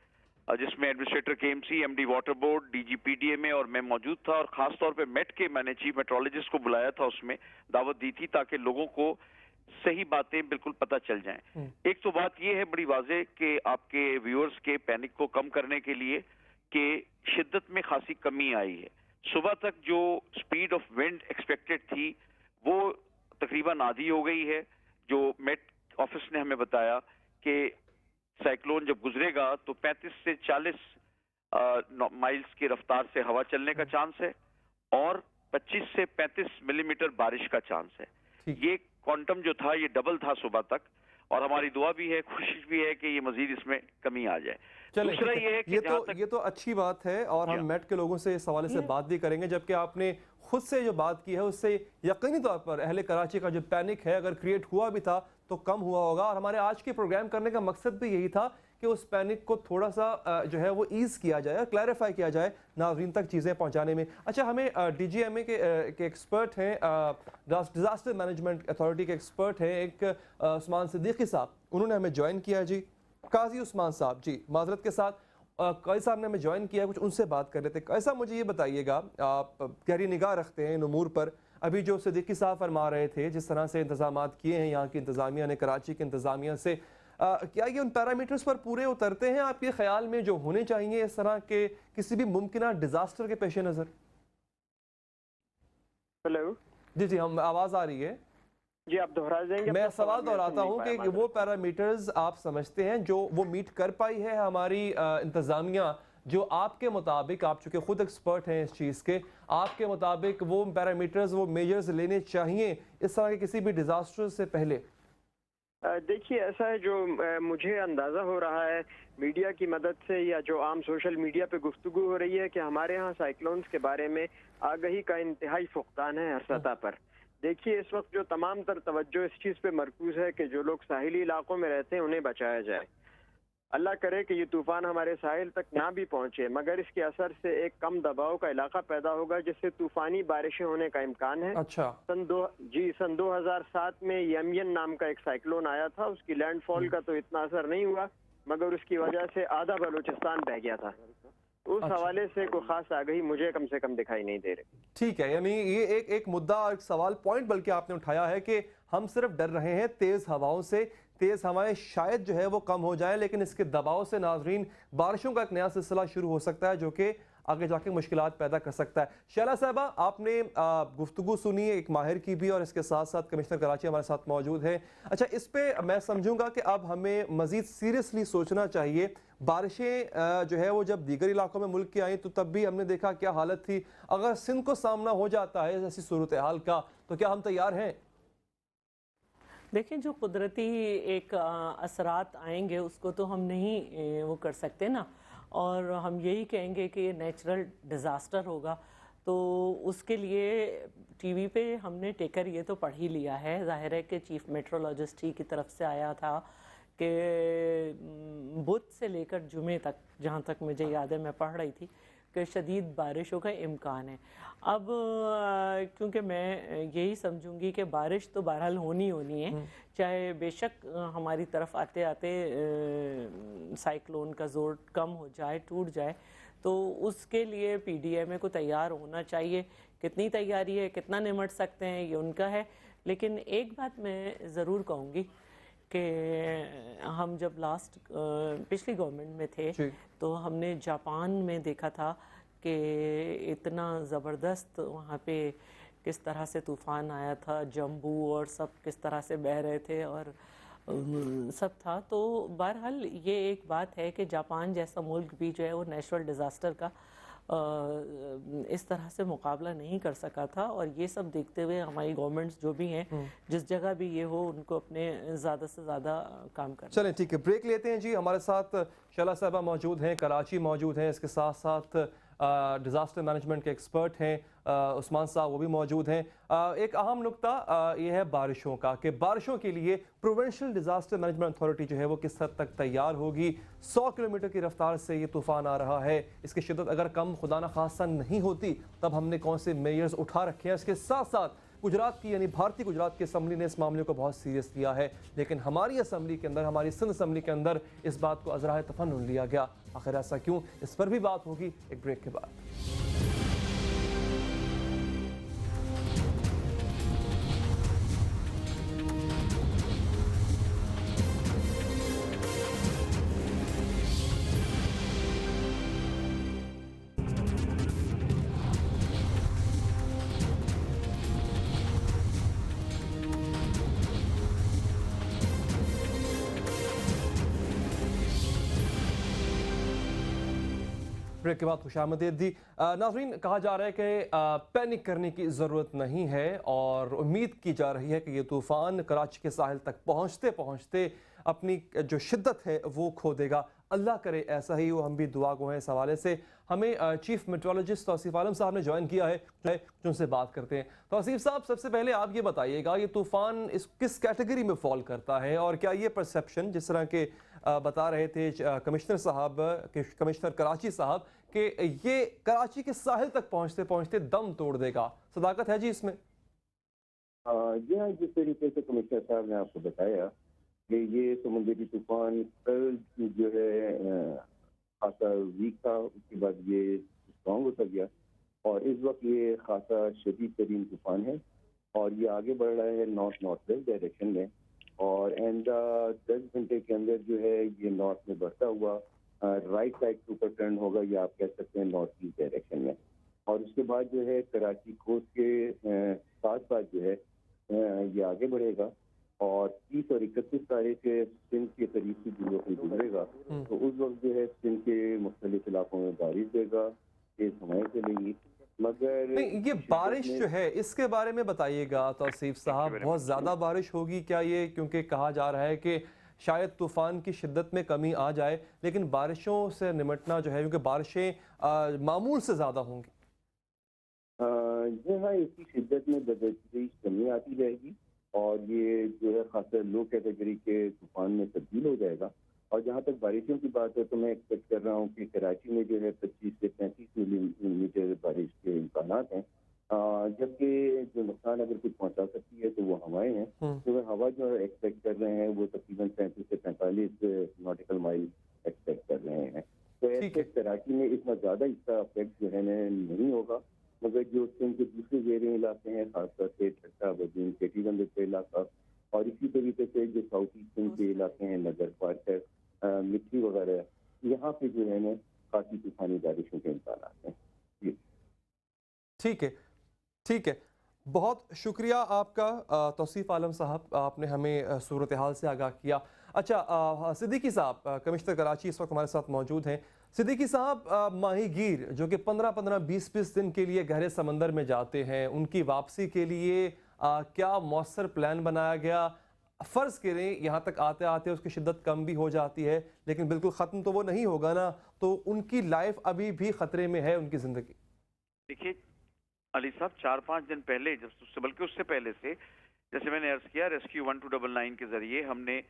जिसमें administrator KMC, MD water board, DG PDMA और मैं मौजूद था। और खास तौर पे मेट के मैंने चीफ मेट्रोलॉजिस्ट को बुलाया था, उसमें दावत दी थी ताकि लोगों को सही बातें बिल्कुल पता चल जाएं। एक तो बात यह है बड़ी वाज़ेह कि आपके व्यूअर्स के पैनिक को कम करने के लिए कि शिद्दत में खासी कमी आई है। सुबह तक जो स्पीड ऑफ विंड एक्सपेक्टेड थी वो तकरीबन आधी हो गई है। जो मेट ऑफिस ने हमें बताया कि साइक्लोन जब गुजरेगा तो 35 से 40 माइल्स की रफ्तार से हवा चलने का चांस है और 25 से 35 मिलीमीटर बारिश का चांस है। ये क्वांटम जो था ये डबल था सुबह तक, और हमारी दुआ भी है, कोशिश भी है कि ये मजीद इसमें कमी आ जाए। दूसरा ये है कि ये तो अच्छी बात है और हम मेट के लोगों से इस हवाले से बात भी करेंगे, जबकि आपने खुद से जो बात की है उससे यकीनी तौर पर अहले कराची का जो पैनिक है अगर क्रिएट हुआ भी था तो कम हुआ होगा। और हमारे आज के प्रोग्राम करने का मकसद भी यही था कि उस पैनिक को थोड़ा सा जो है वो ईज़ किया जाए, क्लैरिफाई किया जाए नाज़रीन तक चीज़ें पहुंचाने में। अच्छा, हमें डीजीएमए के एक्सपर्ट हैं, डिज़ास्टर मैनेजमेंट अथॉरिटी के एक्सपर्ट हैं एक उस्मान सिद्दीकी साहब, उन्होंने हमें ज्वाइन किया। जी काजी उस्मान साहब, जी माजरत के साथ काजी साहब ने हमें ज्वाइन किया, कुछ उनसे बात कर रहे थे। काजी साहब, मुझे ये बताइएगा, आप गहरी निगाह रखते हैं इन उमूर पर। अभी जो सिद्दीकी साहब फरमा रहे थे जिस तरह से इंतजामात किए हैं यहाँ की इंतज़ामिया ने, कराची की इंतज़ामिया से, क्या ये उन पैरामीटर्स पर पूरे उतरते हैं आपके ख्याल में जो होने चाहिए इस तरह के किसी भी मुमकिन डिजास्टर के पेश नज़र? हेलो जी जी, हम आवाज़ आ रही है जी, आप दोहरा देंगे? मैं सवाल दोहराता हूँ कि वो पैरामीटर्स आप समझते हैं जो वो मीट कर पाई है हमारी इंतज़ामिया, जो आपके मुताबिक, आप चूँकि खुद एक्सपर्ट हैं इस चीज़ के, आपके मुताबिक वो पैरामीटर्स, वो मेजर्स लेने चाहिए इस तरह के किसी भी डिज़ास्टर से पहले? देखिए, ऐसा है, जो मुझे अंदाज़ा हो रहा है मीडिया की मदद से या जो आम सोशल मीडिया पे गुफ्तगू हो रही है कि हमारे यहाँ साइक्लोन्स के बारे में आगही का इंतहाई फुकदान है हर सतह पर। देखिए, इस वक्त जो तमाम तर तवज्जो इस चीज़ पे मरकूज है कि जो लोग साहिली इलाकों में रहते हैं उन्हें बचाया जाए। अल्लाह करे कि ये तूफान हमारे साहिल तक ना भी पहुंचे, मगर इसके असर से एक कम दबाव का इलाका पैदा होगा जिससे तूफानी बारिशें होने का इम्कान है। अच्छा। सन 2007 में यमयन नाम का एक साइक्लोन आया था, उसकी लैंडफॉल का तो इतना असर नहीं हुआ, मगर उसकी वजह से आधा बलूचिस्तान बह गया था। उस हवाले से कोई खास आगही मुझे कम से कम दिखाई नहीं दे रही। ठीक है, यानी ये एक मुद्दा और एक सवाल पॉइंट बल्कि आपने उठाया है कि हम सिर्फ डर रहे हैं तेज़ हवाओं से। तेज़ हवाएं शायद जो है वो कम हो जाए, लेकिन इसके दबाव से नाजरीन बारिशों का एक नया सिलसिला शुरू हो सकता है जो कि आगे जाके मुश्किलात पैदा कर सकता है। शैला साहबा, आपने गुफ्तगू सुनी एक माहिर की भी और इसके साथ साथ कमिश्नर कराची हमारे साथ मौजूद है। अच्छा, इस पे मैं समझूंगा कि अब हमें मज़ीद सीरियसली सोचना चाहिए। बारिशें जो है वो जब दीगर इलाकों में मुल्क की आई तो तब भी हमने देखा क्या हालत थी। अगर सिंध को सामना हो जाता है ऐसी सूरत हाल का तो क्या हम तैयार हैं? देखिए, जो कुदरती एक असरात आएंगे उसको तो हम नहीं वो कर सकते ना, और हम यही कहेंगे कि ये नेचुरल डिज़ास्टर होगा। तो उसके लिए टीवी पे हमने टेकर ये तो पढ़ ही लिया है, ज़ाहिर है कि चीफ मेट्रोलॉजिस्ट ही की तरफ से आया था کہ بدھ سے لے کر جمعے تک، جہاں تک مجھے یاد ہے میں پڑھ رہی تھی، کہ شدید بارشوں کا امکان ہے۔ اب کیونکہ میں یہی سمجھوں گی کہ بارش تو بہرحال ہونی ہے، چاہے بے شک ہماری طرف آتے آتے سائیکلون کا زور کم ہو جائے، ٹوٹ جائے، تو اس کے لیے پی ڈی ایم اے کو تیار ہونا چاہیے۔ کتنی تیاری ہے، کتنا نمٹ سکتے ہیں، یہ ان کا ہے۔ لیکن ایک بات میں ضرور کہوں گی کہ ہم جب پچھلی گورنمنٹ میں تھے تو ہم نے جاپان میں دیکھا تھا کہ اتنا زبردست وہاں پہ کس طرح سے طوفان آیا تھا، جمبو اور سب کس طرح سے بہہ رہے تھے اور سب تھا۔ تو بہرحال یہ ایک بات ہے کہ جاپان جیسا ملک بھی جو ہے وہ نیچرل ڈیزاسٹر کا اس طرح سے مقابلہ نہیں کر سکا تھا، اور یہ سب دیکھتے ہوئے ہماری گورنمنٹس جو بھی ہیں جس جگہ بھی یہ ہو ان کو اپنے زیادہ سے زیادہ کام کرنا۔ چلیں ٹھیک ہے، بریک لیتے ہیں جی۔ ہمارے ساتھ شعلہ صاحبہ موجود ہیں، کراچی موجود ہیں، اس کے ساتھ ساتھ ڈیزاسٹر مینجمنٹ کے ایکسپرٹ ہیں عثمان صاحب، وہ بھی موجود ہیں۔ ایک اہم نقطہ یہ ہے بارشوں کا، کہ بارشوں کے لیے پروونشل ڈیزاسٹر مینجمنٹ اتھارٹی جو ہے وہ کس حد تک تیار ہوگی۔ 100 کلومیٹر کی رفتار سے یہ طوفان آ رہا ہے، اس کی شدت اگر کم خدا نخواستہ نہیں ہوتی تب ہم نے کون سے میئرز اٹھا رکھے ہیں۔ اس کے ساتھ ساتھ گجرات کی، یعنی بھارتی گجرات کی اسمبلی نے اس معاملے کو بہت سیریس لیا ہے، لیکن ہماری اسمبلی کے اندر، ہماری سندھ اسمبلی کے اندر اس بات کو ازرائے تفنن لیا گیا۔ آخر ایسا کیوں؟ اس پر بھی بات ہوگی ایک بریک کے بعد۔ بریک کے بعد خوش آمدید دی۔ ناظرین، کہا جا رہا ہے کہ پینک کرنے کی ضرورت نہیں ہے، اور امید کی جا رہی ہے کہ یہ طوفان کراچی کے ساحل تک پہنچتے پہنچتے اپنی جو شدت ہے وہ کھو دے گا۔ اللہ کرے ایسا ہی ہو، ہم بھی دعا گو ہیں اس حوالے سے۔ ہمیں چیف میٹرولوجسٹ توصیف عالم صاحب نے جوائن کیا ہے، ان سے بات کرتے ہیں۔ توصیف صاحب، سب سے پہلے آپ یہ بتائیے گا، یہ طوفان کس کیٹیگری میں فال کرتا ہے، اور کیا یہ پرسیپشن جس طرح کے بتا رہے تھے کمشنر صاحب، کمشنر کراچی صاحب، کہ یہ کراچی کے ساحل تک پہنچتے پہنچتے دم توڑ دے گا، صداقت ہے جی اس میں؟ جی ہاں، جس طریقے سے کمشنر صاحب نے آپ کو بتایا کہ یہ سمندری طوفان کل جو ہے خاصا ویک تھا، اس کے بعد یہ اسٹرانگ ہوتا گیا، اور اس وقت یہ خاصا شدید ترین طوفان ہے، اور یہ آگے بڑھ رہا ہے نارتھ ویسٹ ڈائریکشن میں، اور آئندہ 10 گھنٹے کے اندر جو ہے یہ نارتھ میں بڑھتا ہوا رائٹ سائڈ کے اوپر ٹرن ہوگا، یا آپ کہہ سکتے ہیں نارتھ ایسٹ ڈائریکشن میں، اور اس کے بعد جو ہے کراچی کوسٹ کے ساتھ ساتھ جو ہے یہ آگے بڑھے گا، اور 30 اور 31 تاریخ کے سندھ کے قریب سے گزرے گا، تو اس وقت جو ہے سندھ کے مختلف علاقوں میں بارش دے گا، تیز ہوائیں چلیں گی۔ مگر یہ بارش جو ہے اس کے بارے میں بتائیے گا توصیف صاحب، بہت زیادہ بارش ہوگی کیا یہ؟ کیونکہ کہا جا رہا ہے کہ شاید طوفان کی شدت میں کمی آ جائے، لیکن بارشوں سے نمٹنا جو ہے، کیونکہ بارشیں معمول سے زیادہ ہوں گی۔ جی ہاں، اس کی شدت میں بدتدریج کمی آتی جائے گی، اور یہ جو ہے خاصا لو کیٹیگری کے طوفان میں تبدیل ہو جائے گا۔ اور جہاں تک بارشوں کی بات ہے تو میں ایکسپیکٹ کر رہا ہوں کہ کراچی میں جو ہے 25 سے 35 ملی میٹر بارش کے امکانات ہیں، جبکہ جو نقصان اگر کچھ پہنچا سکتی ہے تو وہ ہوائیں ہیں، تو ہوا جو ایکسپیکٹ کر رہے ہیں وہ تقریباً 35 سے 45 ناٹیکل مائل ایکسپیکٹ کر رہے ہیں۔ تو ایسے کراچی میں اتنا زیادہ اس کا افیکٹ جو ہے نہیں ہوگا، مگر جو سندھ کے دوسرے زیریں علاقے ہیں، خاص طور سے ٹھٹا بدین کیٹی گنج کا علاقہ، اور اسی طریقے سے جو ساؤتھ ایسٹ سندھ کے علاقے ہیں، نگر پارک، مٹی وغیرہ، یہاں پہ جو ہے نا کافی طوفانی بارشوں کے امکانات ہیں۔ جی ٹھیک ہے، ٹھیک ہے، بہت شکریہ آپ کا توصیف عالم صاحب، آپ نے ہمیں صورتحال سے آگاہ کیا۔ اچھا، صدیقی صاحب کمشنر کراچی اس وقت ہمارے ساتھ موجود ہیں۔ صدیقی صاحب، ماہی گیر جو کہ 15 20 دن کے لیے گہرے سمندر میں جاتے ہیں، ان کی واپسی کے لیے کیا مؤثر پلان بنایا گیا؟ فرض کریں یہاں تک آتے آتے اس کی شدت کم بھی ہو جاتی ہے، لیکن بالکل ختم تو وہ نہیں ہوگا نا، تو ان کی لائف ابھی بھی خطرے میں ہے، ان کی زندگی؟ دیکھیے علی صاحب، 4-5 دن پہلے، بلکہ اس سے پہلے سے، جیسے میں نے عرض کیا، ریسکیو 1299 کے ذریعے ہم نے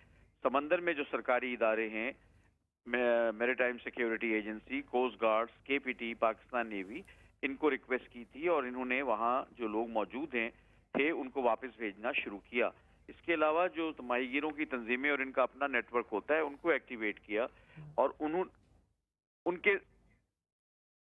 समंदर में जो सरकारी इदारे हैं, maritime security agency, coast guards, KPT, Pakistan navy, इनको रिक्वेस्ट की थी और इन्होंने वहाँ जो लोग मौजूद हैं थे उनको वापस भेजना शुरू किया। इसके अलावा जो माहीगीरों की तंजीमें और इनका अपना नेटवर्क होता है उनको एक्टिवेट किया और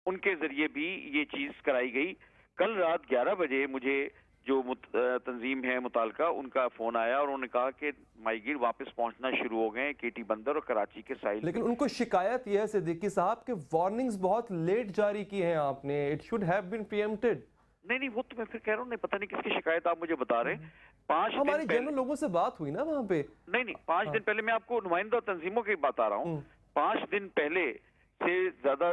उनके जरिए भी ये चीज कराई गई। कल रात 11 बजे मुझे जो तंजीम है मुतालका, उनका फोन आया और उन्होंने कहा कि माहीगीर वापस पहुंचना शुरू हो गए केटी बंदर और कराची के साहिल। लेकिन उनको शिकायत यह है सिद्दीकी साहब कि वार्निंग्स बहुत लेट जारी की हैं आपने, इट शुड हैव बीन प्रीएम्प्टेड। नहीं, वो तो मैं फिर कह रहा हूँ, नहीं पता नहीं किसकी शिकायत आप मुझे बता रहे हैं। 5 हमारे जनरल लोगों से बात हुई ना वहाँ पे। नहीं 5 दिन पहले, मैं आपको नुमाइंदा तंजीमों की बता रहा हूँ, 5 दिन पहले से ज्यादा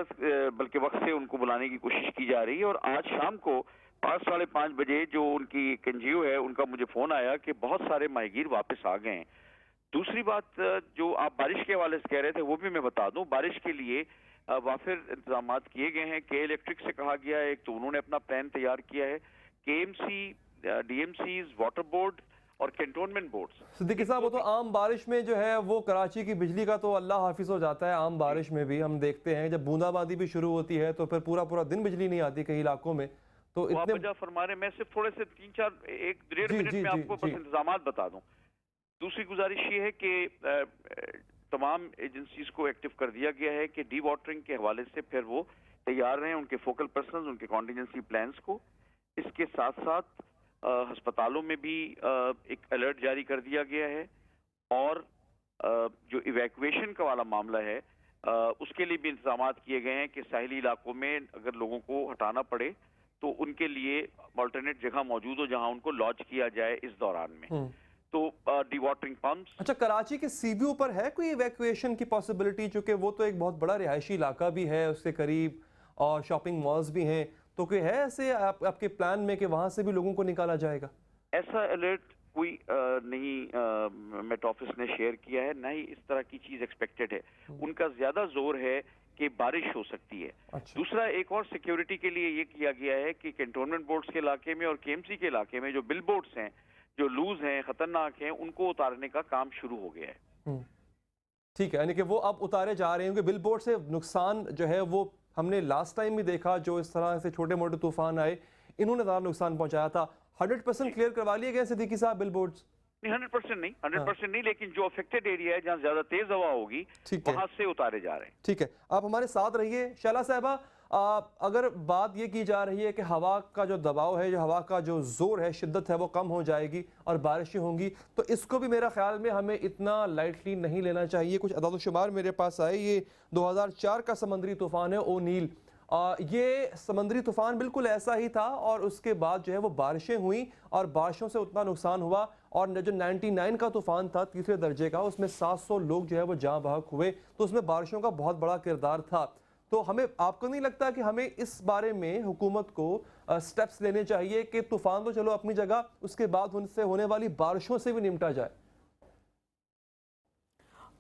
बल्कि वक्त से उनको बुलाने की कोशिश की जा रही है। और आज शाम को 5 साढ़े 5 बजे जो उनकी एक एनजीओ है उनका मुझे फोन आया कि बहुत सारे माहीगीर वापस आ गए हैं। दूसरी बात जो आप बारिश के हवाले से कह रहे थे वो भी मैं बता दूं, बारिश के लिए वाफिर इंतजाम किए गए हैं। के इलेक्ट्रिक से कहा गया है, एक तो उन्होंने अपना प्लान तैयार किया है, केएमसी, डीएमसीज, वाटर बोर्ड और कैंटोनमेंट बोर्ड्स। सिद्दीकी साहब, वो तो आम बारिश में जो है वो कराची की बिजली का तो अल्लाह हाफिज हो जाता है। आम बारिश में भी हम देखते हैं जब बूंदाबांदी भी शुरू होती है तो फिर पूरा दिन बिजली नहीं आती कई इलाकों में। तो इतने वजह फरमा रहे, मैं सिर्फ थोड़े से 1-1.5 मिनट में आपको बस इंतजाम बता दूं। दूसरी गुजारिश ये है कि तमाम एजेंसीज को एक्टिव कर दिया गया है कि डी वाटरिंग के हवाले से फिर वो तैयार रहें, उनके फोकल पर्सनस, उनके कॉन्टीजेंसी प्लान्स को। इसके साथ साथ अस्पतालों में भी एक अलर्ट जारी कर दिया गया है और जो इवैक्यूएशन का वाला मामला है उसके लिए भी इंतजाम किए गए हैं कि साहिली इलाकों में अगर लोगों को हटाना पड़े तो उनके लिए अल्टरनेट जगह मौजूद हो जहां उनको लॉन्च किया जाए इस दौरान में। तो डी वाटरिंग पंप्स। अच्छा, कराची के सीबीओ पर है कोई इवैक्यूएशन की पॉसिबिलिटी, चूंकि वो तो एक बहुत बड़ा रिहायशी इलाका भी है उसके करीब और शॉपिंग मॉल्स भी हैं, तो कोई है ऐसे आपके प्लान में कि वहां से भी लोगों को निकाला जाएगा? ऐसा अलर्ट कोई नहीं मेट ऑफिस ने शेयर किया है, ना ही इस तरह की चीज एक्सपेक्टेड है। उनका ज्यादा जोर है कि बारिश हो सकती है। अच्छा। दूसरा एक और सिक्योरिटी के लिए ये किया गया है कि कैंटोनमेंट बोर्ड्स के इलाके में और केएमसी के इलाके में जो बिल बोर्ड्स हैं जो लूज हैं, खतरनाक हैं, उनको उतारने का काम शुरू हो गया है। ठीक है, यानी कि वो अब उतारे जा रहे हैं क्योंकि बिल बोर्ड से नुकसान जो है वो हमने लास्ट टाइम भी देखा, जो इस तरह से छोटे मोटे तूफान आए इन्होंने ज़्यादा नुकसान पहुंचाया था। 100% क्लियर करवा लिए गए सिद्दीकी साहब बिल बोर्ड्स? नहीं, 100% नहीं, लेकिन जो अफेक्टेड एरिया है जहाँ ज्यादा तेज हवा होगी वहां से उतारे जा रहे हैं। ठीक है, आप हमारे साथ रहिए। शैला साहबा, अगर बात ये की जा रही है कि हवा का जो दबाव है, जो हवा का जो जोर है, शिद्दत है, वो कम हो जाएगी और बारिशें होंगी, तो इसको भी मेरा ख्याल में हमें इतना लाइटली नहीं लेना चाहिए। कुछ अदाद-ओ-शुमार मेरे पास आए, ये 2004 का समंदरी तूफान है ओनील। ये समंदरी तूफान बिल्कुल ऐसा ही था और उसके बाद जो है वो बारिशें हुई और बारिशों से उतना नुकसान हुआ। और जो 99 का तूफान था 3रे दर्जे का, उसमें 700 लोग जो है वो जाँ बहक हुए, तो उसमें बारिशों का बहुत बड़ा किरदार था। तो हमें, आपको नहीं लगता कि हमें इस बारे में हुकूमत को स्टेप्स लेने चाहिए कि तूफान तो चलो अपनी जगह, उसके बाद उनसे होने वाली बारिशों से भी निपटा जाए?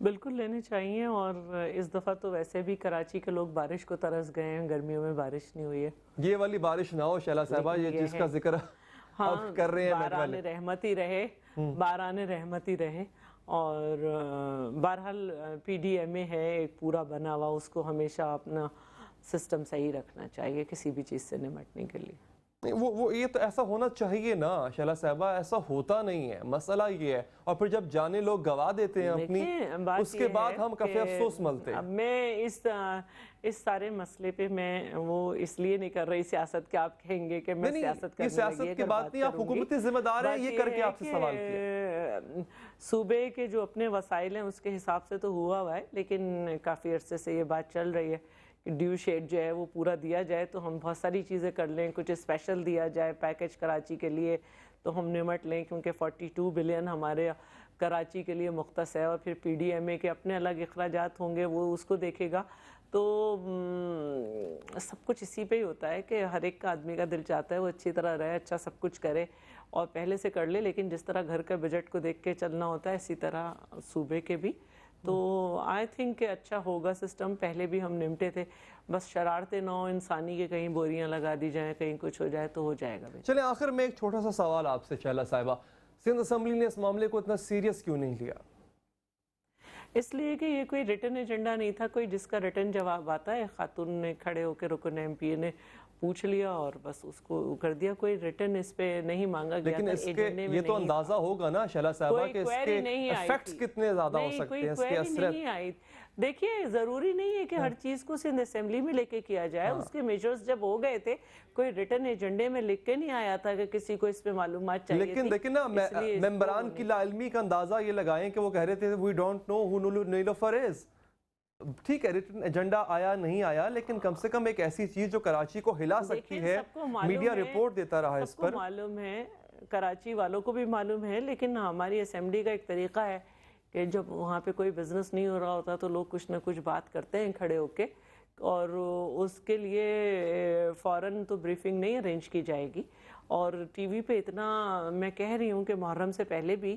बिल्कुल लेने चाहिए। और इस दफ़ा तो वैसे भी कराची के लोग बारिश को तरस गए हैं, गर्मियों में बारिश नहीं हुई है। ये वाली बारिश ना हो शैला साहबा, ये जिसका जिक्र हाँ, कर रहे हैं, बारान रहमत ही रहे, बारान रहमत ही रहे। और बहरहाल पीडीएमए है एक पूरा बना हुआ, उसको हमेशा अपना सिस्टम सही रखना चाहिए किसी भी चीज़ से निपटने के लिए। नहीं, वो ये तो ऐसा होना चाहिए ना शैला साहबा, ऐसा होता नहीं है, मसला ये है। और फिर जब जाने लोग गवा देते हैं अपनी, उसके बाद हम काफी अफसोस मलते हैं। अब मैं इस सारे मसले पे मैं वो इसलिए नहीं कर रही सियासत के, आप कहेंगे कि मैं सियासत करने लगी, सियासत की बात नहीं, आप हुकूमती जिम्मेदार हैं, ये करके आपसे सवाल किया। सूबे के जो अपने वसाइल हैं उसके हिसाब से तो हुआ है, लेकिन काफ़ी अरसे से ये बात चल रही है कि ड्यू शेड जो है वो पूरा दिया जाए तो हम बहुत सारी चीज़ें कर लें, कुछ स्पेशल दिया जाए पैकेज कराची के लिए तो हम निमट लें, क्योंकि 42 बिलियन हमारे कराची के लिए मुख्तस है। और फिर पीडीएमए के अपने अलग अखराजात होंगे, वो उसको देखेगा। तो सब कुछ इसी पे ही होता है कि हर एक का आदमी का दिल चाहता है वो अच्छी तरह रहे, अच्छा सब कुछ करे और पहले से कर ले, लेकिन जिस तरह घर का बजट को देख के चलना होता है इसी तरह सूबे के भी। तो आई थिंक कि अच्छा होगा सिस्टम, पहले भी हम निपटे थे, बस शरारतें ना हो इंसानी के, कहीं बोरियां लगा दी जाएं, कहीं कुछ हो जाए तो हो जाएगा। चले आखिर में एक छोटा सा सवाल आपसे शैला साहिबा, सिंध असम्बली ने इस मामले को इतना सीरियस क्यों नहीं लिया? اس لیے کہ یہ کوئی ریٹن ایجنڈا نہیں تھا کوئی جس کا ریٹن جواب آتا ہے. خاتون نے کھڑے ہو کے رکن ایم پی اے نے پوچھ لیا اور بس اس کو کر دیا. کوئی ریٹن اس پہ نہیں مانگا گیا. لیکن اس کے یہ تو اندازہ ہوگا نا شہلا صاحبہ کہ اس کے ایفیکٹس کتنے زیادہ ہو سکتے ہیں, اس کے اثرات نہیں آئی. دیکھیے ضروری نہیں ہے کہ ہر چیز کو سندھ اسمبلی میں لے کے کیا جائے. اس کے میجرز جب ہو گئے تھے کوئی ریٹن ایجنڈے میں لکھ کے نہیں آیا تھا کہ کسی کو اس پہ معلومات چاہیے تھی. لیکن دیکھیں نا ممبران کی لا علمی کا اندازہ یہ لگائیں کہ وہ کہہ رہے تھے وی ڈونٹ نو ہو نیلوفر از. ٹھیک ہے ریٹن ایجنڈا آیا نہیں آیا لیکن کم سے کم ایک ایسی چیز جو کراچی کو ہلا سکتی ہے, میڈیا رپورٹ دیتا رہا اس پر. معلوم ہے کراچی والوں کو بھی معلوم ہے, لیکن ہماری اسمبلی کا ایک طریقہ ہے کہ جب وہاں پہ کوئی بزنس نہیں ہو رہا ہوتا تو لوگ کچھ نہ کچھ بات کرتے ہیں کھڑے ہو کے, اور اس کے لیے فوراً تو بریفنگ نہیں ارینج کی جائے گی. اور ٹی وی پہ اتنا میں کہہ رہی ہوں کہ محرم سے پہلے بھی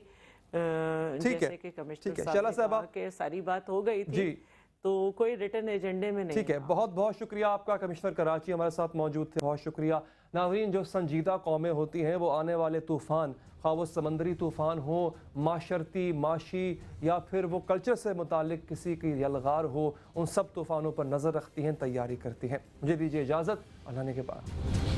جیسے کہ کمشنر صاحب نے کہا کہ ساری بات ہو گئی تھی تو کوئی ریٹن ایجنڈے میں نہیں. ٹھیک ہے, بہت بہت شکریہ آپ کا. کمشنر کراچی ہمارے ساتھ موجود تھے, بہت شکریہ. ناظرین, جو سنجیدہ قومیں ہوتی ہیں وہ آنے والے طوفان, خواہ وہ سمندری طوفان ہو, معاشرتی, معاشی یا پھر وہ کلچر سے متعلق کسی کی یلغار ہو, ان سب طوفانوں پر نظر رکھتی ہیں, تیاری کرتی ہیں. مجھے دیجیے اجازت, اللہ نے کے بعد.